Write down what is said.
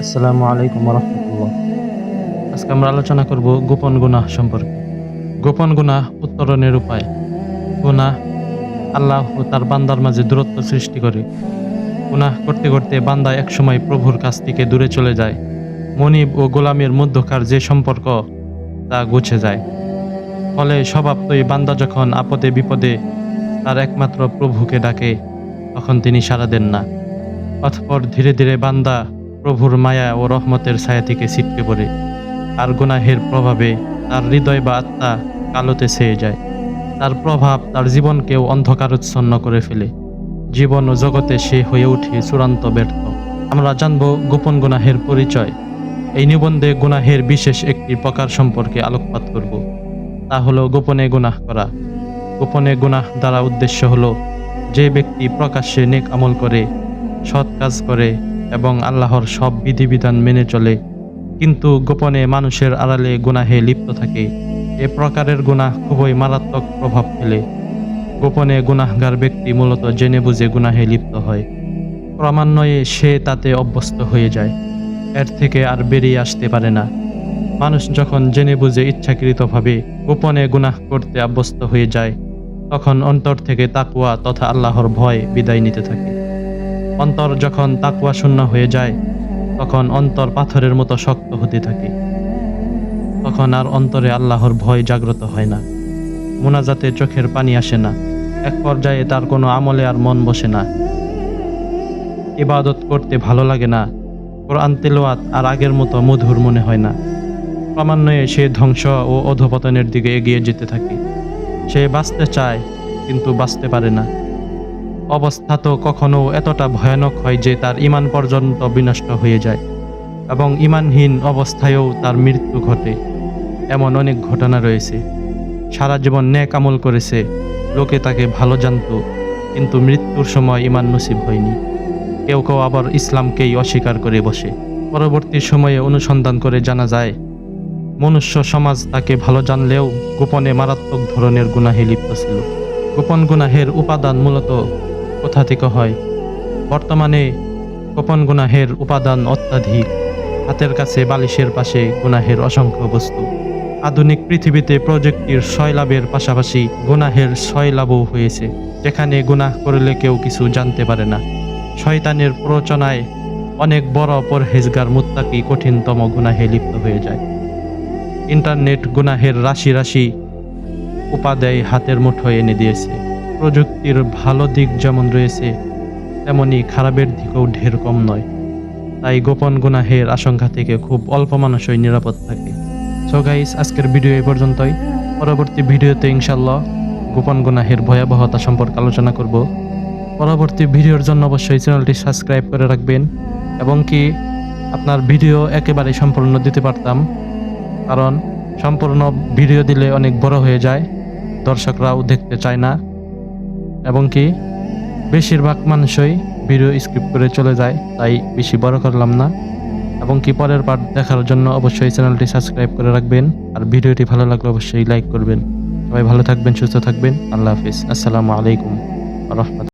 আসসালামু আলাইকুম রাহমাতুল্লাহ। আজকে আমরা আলোচনা করব গোপন গুনাহ সম্পর্কে। গোপন গুনাহ উত্তরণের উপায়। গুনাহ আল্লাহ ও তার বান্দার মাঝে দূরত্ব সৃষ্টি করে। গুনাহ করতে করতে বান্দা একসময় প্রভুর কাছ থেকে দূরে চলে যায়। মনিব ও গোলামের মধ্যকার যে সম্পর্ক তা ঘুচে যায়। ফলে স্বভাবতই বান্দা যখন আপদে বিপদে তার একমাত্র প্রভুকে ডাকে, তখন তিনি সাড়া দেন না। অতঃপর ধীরে ধীরে বান্দা প্রভুর মায়া ও রহমতের ছায়া থেকে ছিটকে পড়ে, আর গুনাহের প্রভাবে তার হৃদয় বা আত্মা কালোতে ছেয়ে যায়। তার প্রভাব তার জীবনকেও অন্ধকারচ্ছন্ন করে ফেলে। জীবন ও জগতে সে হয়ে ওঠে চূড়ান্ত ব্যর্থ। আমরা জানব গোপন গুনাহের পরিচয়। এই নিবন্ধে গুনাহের বিশেষ একটি প্রকার সম্পর্কে আলোকপাত করব। তা হলো গোপনে গুনাহ করা। গোপনে গুনাহ দ্বারা উদ্দেশ্য হলো যে ব্যক্তি প্রকাশ্যে নেক আমল করে, সৎ কাজ করে এবং আল্লাহর সব বিধিবিধান মেনে চলে, কিন্তু গোপনে মানুষের আড়ালে গুনাহে লিপ্ত থাকে। এ প্রকারের গুনাহ খুবই মারাত্মক প্রভাব ফেলে। গোপনে গুনাহগার ব্যক্তি মূলত জেনে বুঝে গুনাহে লিপ্ত হয়। ক্রমান্বয়ে সে তাতে অভ্যস্ত হয়ে যায়। এর থেকে আর বেরিয়ে আসতে পারে না। মানুষ যখন জেনে বুঝে ইচ্ছাকৃতভাবে গোপনে গুনাহ করতে অভ্যস্ত হয়ে যায়, তখন অন্তর থেকে তাকওয়া তথা আল্লাহর ভয় বিদায় নিতে থাকে। অন্তর যখন তাকওয়া শূন্য হয়ে যায়, তখন অন্তর পাথরের মতো শক্ত হতে থাকে। তখন আর অন্তরে আল্লাহর ভয় জাগ্রত হয় না। মুনাজাতে চোখের পানি আসে না। এক পর্যায়ে তার কোনো আমলে আর মন বসে না। ইবাদত করতে ভালো লাগে না। কোরআন তিলাওয়াত আর আগের মতো মধুর মনে হয় না। ক্রমান্বয়ে সে ধ্বংস ও অধঃপতনের দিকে এগিয়ে যেতে থাকে। সে বাঁচতে চায়, কিন্তু বাঁচতে পারে না। অবস্থা তো কখনো এতটা ভয়ানক হয় যে তার ঈমান পর্যন্ত বিনষ্ট হয়ে যায়, এবং ঈমানহীন অবস্থায়ও তার মৃত্যু ঘটে। এমন অনেক ঘটনা রয়েছে। সারা জীবন নেক আমল করেছে, লোকে তাকে ভালো জানত, কিন্তু মৃত্যুর সময় ঈমান নসিব হয়নি। কেউ কেউ আবার ইসলামকেই অস্বীকার করে বসে। পরবর্তী সময়ে অনুসন্ধান করে জানা যায়, মনুষ্য সমাজ তাকে ভালো জানলেও গোপনে মারাত্মক ধরনের গুনাহে লিপ্ত ছিল। গোপন গুনাহের উপাদান মূলত কোথা থেকে হয়? বর্তমানে গোপন গুনাহের উপাদান অত্যাধিক। হাতের কাছে বালিশের পাশে গুনাহের অসংখ্য বস্তু। আধুনিক পৃথিবীতে প্রযুক্তির সয়লাভের পাশাপাশি গুনাহের সয়লাভও হয়েছে, যেখানে গুনাহ করলে কেউ কিছু জানতে পারে না। শয়তানের প্ররোচনায় অনেক বড় পরহেজগার মুত্তাকি কঠিনতম গুনাহে লিপ্ত হয়ে যায়। ইন্টারনেট গুনাহের রাশি রাশি উপাদেয় হাতের মুঠোয় এনে দিয়েছে। প্রযুক্তির ভালো দিক যেমন রয়েছে, তেমনি খারাপের দিকেও ঢের কম নয়। তাই গোপন গুনাহের আশঙ্কা থেকে খুব অল্প মানুষই নিরাপদ থাকে। সো গাইস, আজকের ভিডিও এই পর্যন্তই। পরবর্তী ভিডিওতে ইনশাল্লাহ গোপন গুনাহের ভয়াবহতা সম্পর্কে আলোচনা করব। পরবর্তী ভিডিওর জন্য অবশ্যই চ্যানেলটি সাবস্ক্রাইব করে রাখবেন, এবং কি আপনার ভিডিও একেবারে সম্পূর্ণ দিতে পারতাম, কারণ সম্পূর্ণ ভিডিও দিলে অনেক বড় হয়ে যায়, দর্শকরাও দেখতে চায় না, এবং কি বেশিরভাগ মানুষই ভিডিও স্কিপ করে চলে যায়, তাই বেশি বড় করলাম না। এবং কি পরের পার্ট দেখার জন্য অবশ্যই চ্যানেলটি সাবস্ক্রাইব করে রাখবেন, আর ভিডিওটি ভালো লাগলে অবশ্যই লাইক করবেন। সবাই ভালো থাকবেন, সুস্থ থাকবেন। আল্লাহ হাফিজ। আসসালামু আলাইকুম ওয়া রাহমাতুল্লাহ।